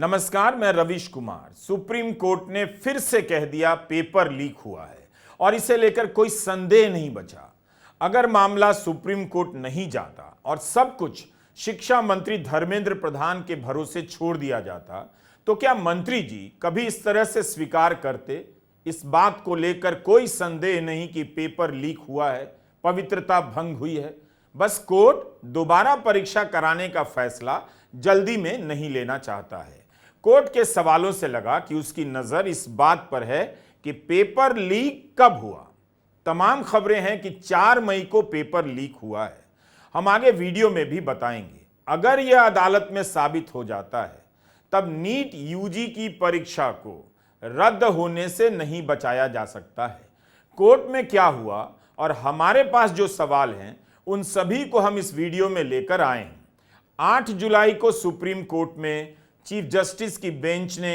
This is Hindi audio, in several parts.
नमस्कार, मैं रवीश कुमार। सुप्रीम कोर्ट ने फिर से कह दिया पेपर लीक हुआ है और इसे लेकर कोई संदेह नहीं बचा। अगर मामला सुप्रीम कोर्ट नहीं जाता और सब कुछ शिक्षा मंत्री धर्मेंद्र प्रधान के भरोसे छोड़ दिया जाता तो क्या मंत्री जी कभी इस तरह से स्वीकार करते? इस बात को लेकर कोई संदेह नहीं कि पेपर लीक हुआ है, पवित्रता भंग हुई है। बस कोर्ट दोबारा परीक्षा कराने का फैसला जल्दी में नहीं लेना चाहता है। कोर्ट के सवालों से लगा कि उसकी नजर इस बात पर है कि पेपर लीक कब हुआ। तमाम खबरें हैं कि 4 मई को पेपर लीक हुआ है। हम आगे वीडियो में भी बताएंगे। अगर यह अदालत में साबित हो जाता है तब नीट यूजी की परीक्षा को रद्द होने से नहीं बचाया जा सकता है। कोर्ट में क्या हुआ और हमारे पास जो सवाल हैं उन सभी को हम इस वीडियो में लेकर आए हैं। 8 जुलाई को सुप्रीम कोर्ट में चीफ जस्टिस की बेंच ने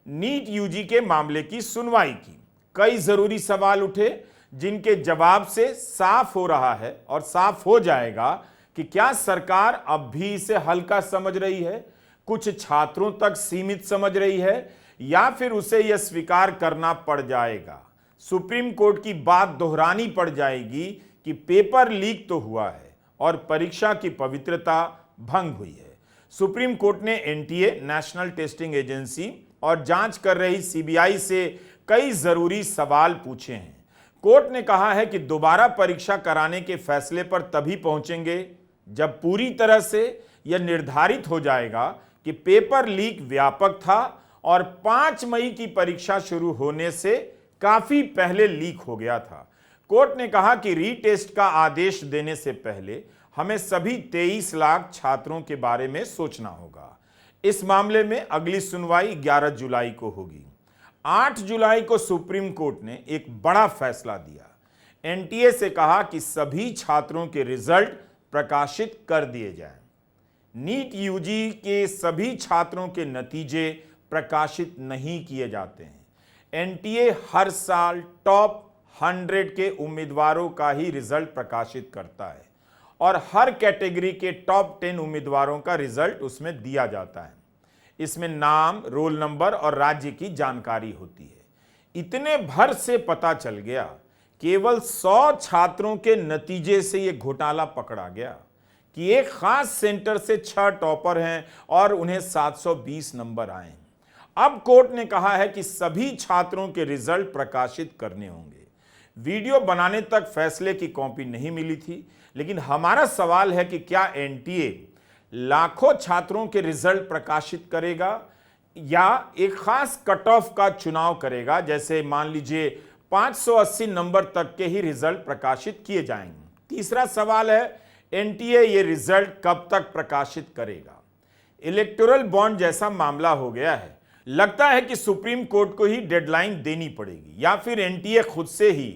नीट यूजी के मामले की सुनवाई की। कई जरूरी सवाल उठे जिनके जवाब से साफ हो रहा है और साफ हो जाएगा कि क्या सरकार अब भी इसे हल्का समझ रही है, कुछ छात्रों तक सीमित समझ रही है, या फिर उसे यह स्वीकार करना पड़ जाएगा, सुप्रीम कोर्ट की बात दोहरानी पड़ जाएगी कि पेपर लीक तो हुआ है और परीक्षा की पवित्रता भंग हुई है। सुप्रीम कोर्ट ने एनटीए, नेशनल टेस्टिंग एजेंसी और जांच कर रही सीबीआई से कई जरूरी सवाल पूछे हैं। कोर्ट ने कहा है कि दोबारा परीक्षा कराने के फैसले पर तभी पहुंचेंगे जब पूरी तरह से यह निर्धारित हो जाएगा कि पेपर लीक व्यापक था और 5 मई की परीक्षा शुरू होने से काफी पहले लीक हो गया था। कोर्ट ने कहा कि रीटेस्ट का आदेश देने से पहले हमें सभी 23 लाख छात्रों के बारे में सोचना होगा। इस मामले में अगली सुनवाई 11 जुलाई को होगी। 8 जुलाई को सुप्रीम कोर्ट ने एक बड़ा फैसला दिया। एनटीए से कहा कि सभी छात्रों के रिजल्ट प्रकाशित कर दिए जाएं। नीट यूजी के सभी छात्रों के नतीजे प्रकाशित नहीं किए जाते हैं। एनटीए हर साल टॉप 100 के उम्मीदवारों का ही रिजल्ट प्रकाशित करता है और हर कैटेगरी के टॉप 10 उम्मीदवारों का रिजल्ट उसमें दिया जाता है। इसमें नाम, रोल नंबर और राज्य की जानकारी होती है। इतने भर से पता चल गया, केवल 100 छात्रों के नतीजे से यह घोटाला पकड़ा गया कि एक खास सेंटर से 6 टॉपर हैं और उन्हें 720 नंबर आए हैं। अब कोर्ट ने कहा है कि सभी छात्रों के रिजल्ट प्रकाशित करने होंगे। वीडियो बनाने तक फैसले की कॉपी नहीं मिली थी, लेकिन हमारा सवाल है कि क्या एनटीए लाखों छात्रों के रिजल्ट प्रकाशित करेगा या एक खास कट ऑफ का चुनाव करेगा, जैसे मान लीजिए 580 नंबर तक के ही रिजल्ट प्रकाशित किए जाएंगे। तीसरा सवाल है एनटीए ये रिजल्ट कब तक प्रकाशित करेगा। इलेक्टोरल बॉन्ड जैसा मामला हो गया है। लगता है कि सुप्रीम कोर्ट को ही डेडलाइन देनी पड़ेगी या फिर एनटीए खुद से ही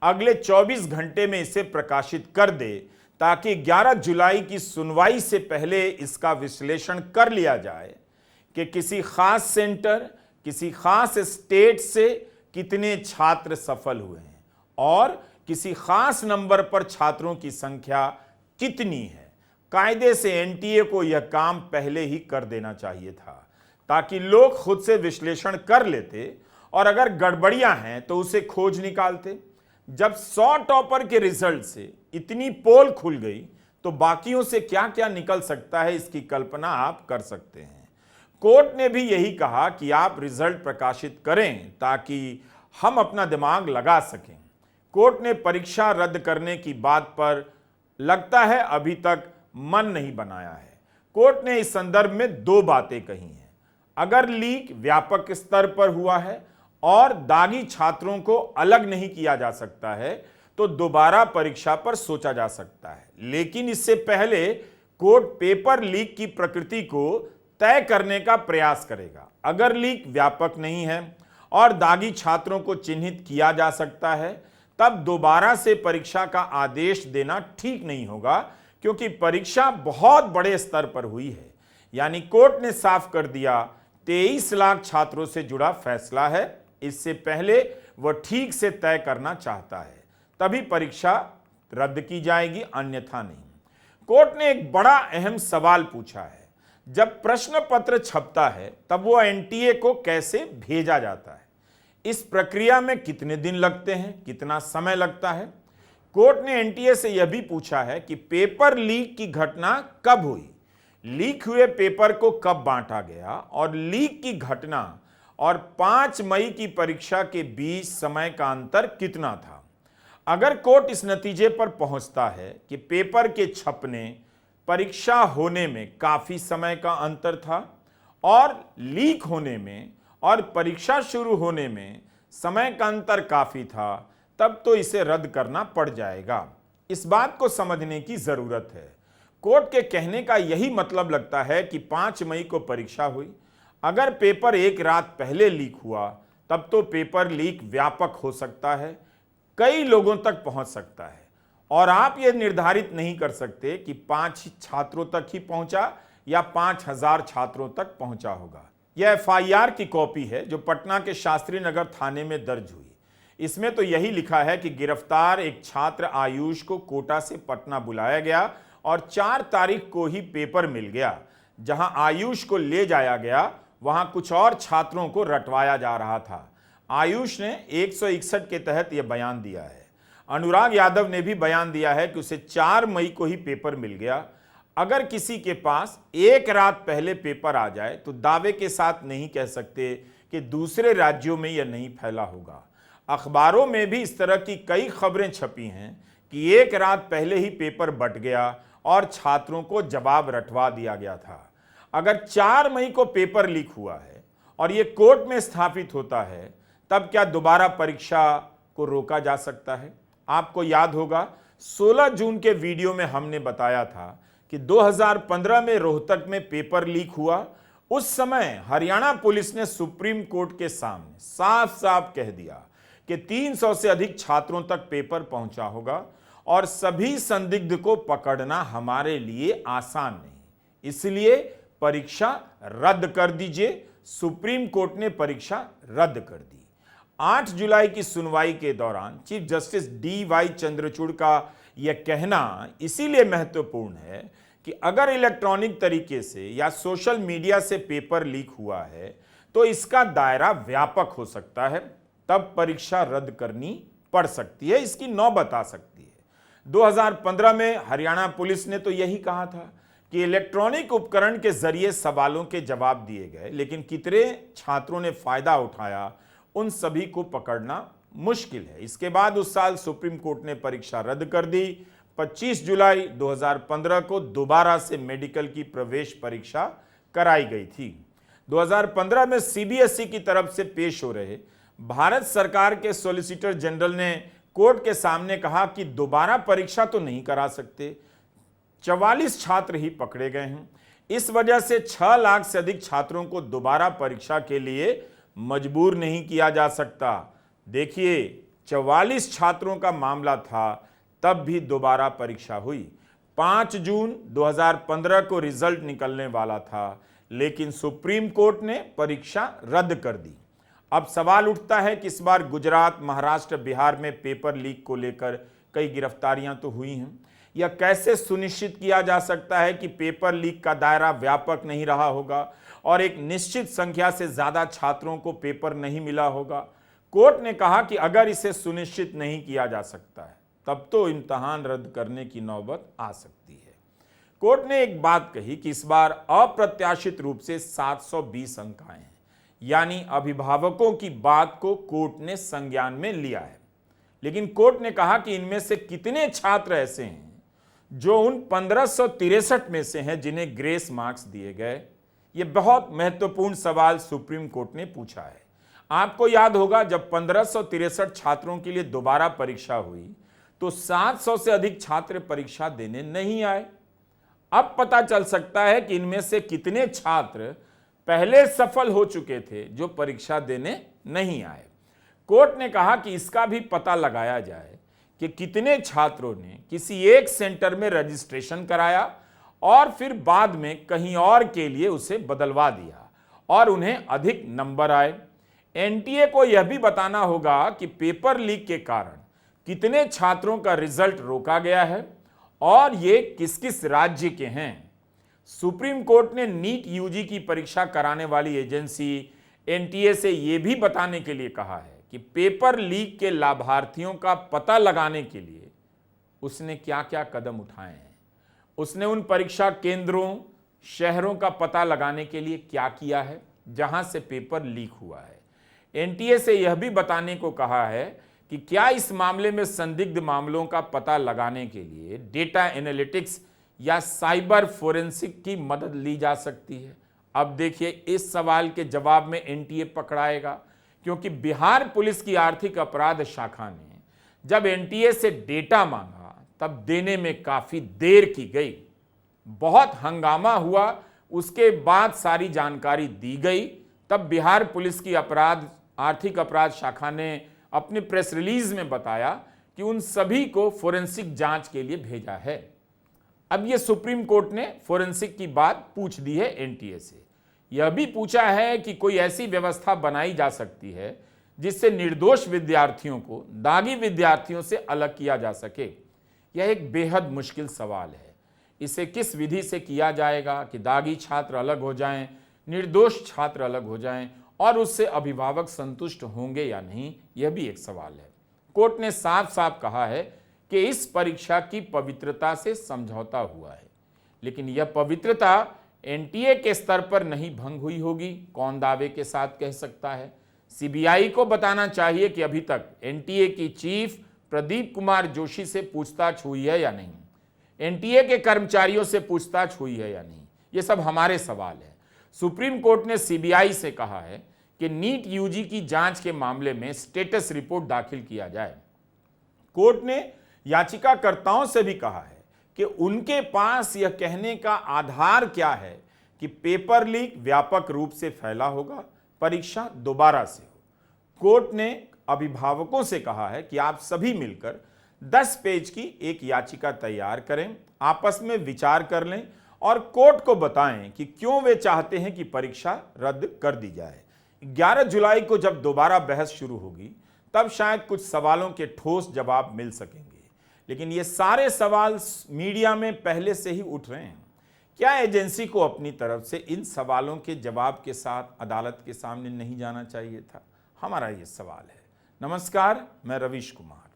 अगले 24 घंटे में इसे प्रकाशित कर दे ताकि 11 जुलाई की सुनवाई से पहले इसका विश्लेषण कर लिया जाए कि किसी खास सेंटर, किसी खास स्टेट से कितने छात्र सफल हुए हैं और किसी खास नंबर पर छात्रों की संख्या कितनी है। कायदे से एनटीए को यह काम पहले ही कर देना चाहिए था ताकि लोग खुद से विश्लेषण कर लेते और अगर गड़बड़ियां हैं तो उसे खोज निकालते। जब 100 टॉपर के रिजल्ट से इतनी पोल खुल गई तो बाकियों से क्या क्या निकल सकता है, इसकी कल्पना आप कर सकते हैं। कोर्ट ने भी यही कहा कि आप रिजल्ट प्रकाशित करें ताकि हम अपना दिमाग लगा सकें। कोर्ट ने परीक्षा रद्द करने की बात पर लगता है अभी तक मन नहीं बनाया है। कोर्ट ने इस संदर्भ में 2 बातें कही हैं। अगर लीक व्यापक स्तर पर हुआ है और दागी छात्रों को अलग नहीं किया जा सकता है तो दोबारा परीक्षा पर सोचा जा सकता है, लेकिन इससे पहले कोर्ट पेपर लीक की प्रकृति को तय करने का प्रयास करेगा। अगर लीक व्यापक नहीं है और दागी छात्रों को चिन्हित किया जा सकता है तब दोबारा से परीक्षा का आदेश देना ठीक नहीं होगा, क्योंकि परीक्षा बहुत बड़े स्तर पर हुई है। यानी कोर्ट ने साफ कर दिया 23 लाख छात्रों से जुड़ा फैसला है। इससे पहले वह ठीक से तय करना चाहता है, तभी परीक्षा रद्द की जाएगी, अन्यथा नहीं। कोर्ट ने एक बड़ा अहम सवाल पूछा है। जब प्रश्न पत्र छपता है तब वो एनटीए को कैसे भेजा जाता है, इस प्रक्रिया में कितने दिन लगते हैं, कितना समय लगता है। कोर्ट ने एनटीए से यह भी पूछा है कि पेपर लीक की घटना कब हुई, लीक हुए पेपर को कब बांटा गया और लीक की घटना और 5 मई की परीक्षा के बीच समय का अंतर कितना था। अगर कोर्ट इस नतीजे पर पहुंचता है कि पेपर के छपने, परीक्षा होने में काफी समय का अंतर था और लीक होने में और परीक्षा शुरू होने में समय का अंतर काफी था, तब तो इसे रद्द करना पड़ जाएगा। इस बात को समझने की जरूरत है। कोर्ट के कहने का यही मतलब लगता है कि 5 मई को परीक्षा हुई, अगर पेपर एक रात पहले लीक हुआ तब तो पेपर लीक व्यापक हो सकता है, कई लोगों तक पहुंच सकता है और आप यह निर्धारित नहीं कर सकते कि 5 छात्रों तक ही पहुंचा या 5000 छात्रों तक पहुंचा होगा। यह एफआईआर की कॉपी है जो पटना के शास्त्री नगर थाने में दर्ज हुई। इसमें तो यही लिखा है कि गिरफ्तार एक छात्र आयुष को कोटा से पटना बुलाया गया और 4 तारीख को ही पेपर मिल गया। जहां आयुष को ले जाया गया वहां कुछ और छात्रों को रटवाया जा रहा था। आयुष ने 161 के तहत यह बयान दिया है। अनुराग यादव ने भी बयान दिया है कि उसे 4 मई को ही पेपर मिल गया। अगर किसी के पास एक रात पहले पेपर आ जाए तो दावे के साथ नहीं कह सकते कि दूसरे राज्यों में यह नहीं फैला होगा। अखबारों में भी इस तरह की कई खबरें छपी हैं कि एक रात पहले ही पेपर बंट गया और छात्रों को जवाब रटवा दिया गया था। अगर 4 मई को पेपर लीक हुआ है और यह कोर्ट में स्थापित होता है, तब क्या दोबारा परीक्षा को रोका जा सकता है? आपको याद होगा 16 जून के वीडियो में हमने बताया था कि 2015 में रोहतक में पेपर लीक हुआ। उस समय हरियाणा पुलिस ने सुप्रीम कोर्ट के सामने साफ साफ कह दिया कि 300 से अधिक छात्रों तक पेपर पहुंचा होगा और सभी संदिग्ध को पकड़ना हमारे लिए आसान नहीं, इसलिए परीक्षा रद्द कर दीजिए। सुप्रीम कोर्ट ने परीक्षा रद्द कर दी। 8 जुलाई की सुनवाई के दौरान चीफ जस्टिस DY चंद्रचूड़ का यह कहना इसीलिए महत्वपूर्ण है कि अगर इलेक्ट्रॉनिक तरीके से या सोशल मीडिया से पेपर लीक हुआ है तो इसका दायरा व्यापक हो सकता है, तब परीक्षा रद्द करनी पड़ सकती है, इसकी नौबत आ सकती है। 2015 में हरियाणा पुलिस ने तो यही कहा था कि इलेक्ट्रॉनिक उपकरण के जरिए सवालों के जवाब दिए गए, लेकिन कितने छात्रों ने फायदा उठाया, उन सभी को पकड़ना मुश्किल है। इसके बाद उस साल सुप्रीम कोर्ट ने परीक्षा रद्द कर दी। 25 जुलाई 2015 को दोबारा से मेडिकल की प्रवेश परीक्षा कराई गई थी। 2015 में CBSE की तरफ से पेश हो रहे भारत सरकार के सॉलिसिटर जनरल ने कोर्ट के सामने कहा कि दोबारा परीक्षा तो नहीं करा सकते, 44 छात्र ही पकड़े गए हैं। इस वजह से 6 लाख से अधिक छात्रों को दोबारा परीक्षा के लिए मजबूर नहीं किया जा सकता। देखिए, 44 छात्रों का मामला था, तब भी दोबारा परीक्षा हुई। 5 जून 2015 को रिजल्ट निकलने वाला था, लेकिन सुप्रीम कोर्ट ने परीक्षा रद्द कर दी। अब सवाल उठता है कि इस बार गुजरात, महाराष्ट्र, बिहार में पेपर लीक को लेकर कई गिरफ्तारियां तो हुई हैं। यह कैसे सुनिश्चित किया जा सकता है कि पेपर लीक का दायरा व्यापक नहीं रहा होगा और एक निश्चित संख्या से ज्यादा छात्रों को पेपर नहीं मिला होगा? कोर्ट ने कहा कि अगर इसे सुनिश्चित नहीं किया जा सकता है तब तो इम्तहान रद्द करने की नौबत आ सकती है। कोर्ट ने एक बात कही कि इस बार अप्रत्याशित रूप से 720 अंक आए हैं, यानी अभिभावकों की बात को कोर्ट ने संज्ञान में लिया है। लेकिन कोर्ट ने कहा कि इनमें से कितने छात्र ऐसे हैं जो उन 1563 में से हैं जिन्हें ग्रेस मार्क्स दिए गए? यह बहुत महत्वपूर्ण सवाल सुप्रीम कोर्ट ने पूछा है। आपको याद होगा जब 1563 छात्रों के लिए दोबारा परीक्षा हुई तो 700 से अधिक छात्र परीक्षा देने नहीं आए। अब पता चल सकता है कि इनमें से कितने छात्र पहले सफल हो चुके थे जो परीक्षा देने नहीं आए। कोर्ट ने कहा कि इसका भी पता लगाया जाए कि कितने छात्रों ने किसी एक सेंटर में रजिस्ट्रेशन कराया और फिर बाद में कहीं और के लिए उसे बदलवा दिया और उन्हें अधिक नंबर आए। एनटीए को यह भी बताना होगा कि पेपर लीक के कारण कितने छात्रों का रिजल्ट रोका गया है और ये किस किस राज्य के हैं। सुप्रीम कोर्ट ने नीट यूजी की परीक्षा कराने वाली एजेंसी एनटीए से यह भी बताने के लिए कहा है कि पेपर लीक के लाभार्थियों का पता लगाने के लिए उसने क्या क्या कदम उठाए हैं। उसने उन परीक्षा केंद्रों, शहरों का पता लगाने के लिए क्या किया है जहां से पेपर लीक हुआ है। एनटीए से यह भी बताने को कहा है कि क्या इस मामले में संदिग्ध मामलों का पता लगाने के लिए डेटा एनालिटिक्स या साइबर फोरेंसिक की मदद ली जा सकती है। अब देखिए, इस सवाल के जवाब में एनटीए पकड़ाएगा, क्योंकि बिहार पुलिस की आर्थिक अपराध शाखा ने जब एनटीए से डेटा मांगा तब देने में काफी देर की गई। बहुत हंगामा हुआ, उसके बाद सारी जानकारी दी गई। तब बिहार पुलिस की आर्थिक अपराध शाखा ने अपनी प्रेस रिलीज में बताया कि उन सभी को फोरेंसिक जांच के लिए भेजा है। अब यह सुप्रीम कोर्ट ने फोरेंसिक की बात पूछ दी है एनटीए से। यह भी पूछा है कि कोई ऐसी व्यवस्था बनाई जा सकती है जिससे निर्दोष विद्यार्थियों को दागी विद्यार्थियों से अलग किया जा सके। यह एक बेहद मुश्किल सवाल है। इसे किस विधि से किया जाएगा कि दागी छात्र अलग हो जाएं, निर्दोष छात्र अलग हो जाएं और उससे अभिभावक संतुष्ट होंगे या नहीं, यह भी एक सवाल है। कोर्ट ने साफ साफ कहा है कि इस परीक्षा की पवित्रता से समझौता हुआ है, लेकिन यह पवित्रता एनटीए के स्तर पर नहीं भंग हुई होगी। कौन दावे के साथ कह सकता है? सीबीआई को बताना चाहिए कि अभी तक एनटीए की चीफ प्रदीप कुमार जोशी से पूछताछ हुई है या नहीं, एनटीए के कर्मचारियों से पूछताछ हुई है या नहीं। ये सब हमारे सवाल है। सुप्रीम कोर्ट ने सीबीआई से कहा है कि नीट यूजी की जांच के मामले में स्टेटस रिपोर्ट दाखिल किया जाए। कोर्ट ने याचिकाकर्ताओं से भी कहा है कि उनके पास यह कहने का आधार क्या है कि पेपर लीक व्यापक रूप से फैला होगा, परीक्षा दोबारा से हो। कोर्ट ने अभिभावकों से कहा है कि आप सभी मिलकर 10 पेज की एक याचिका तैयार करें, आपस में विचार कर लें और कोर्ट को बताएं कि क्यों वे चाहते हैं कि परीक्षा रद्द कर दी जाए। 11 जुलाई को जब दोबारा बहस शुरू होगी तब शायद कुछ सवालों के ठोस जवाब मिल सकेंगे, लेकिन ये सारे सवाल मीडिया में पहले से ही उठ रहे हैं। क्या एजेंसी को अपनी तरफ से इन सवालों के जवाब के साथ अदालत के सामने नहीं जाना चाहिए था? हमारा ये सवाल है। नमस्कार, मैं रवीश कुमार।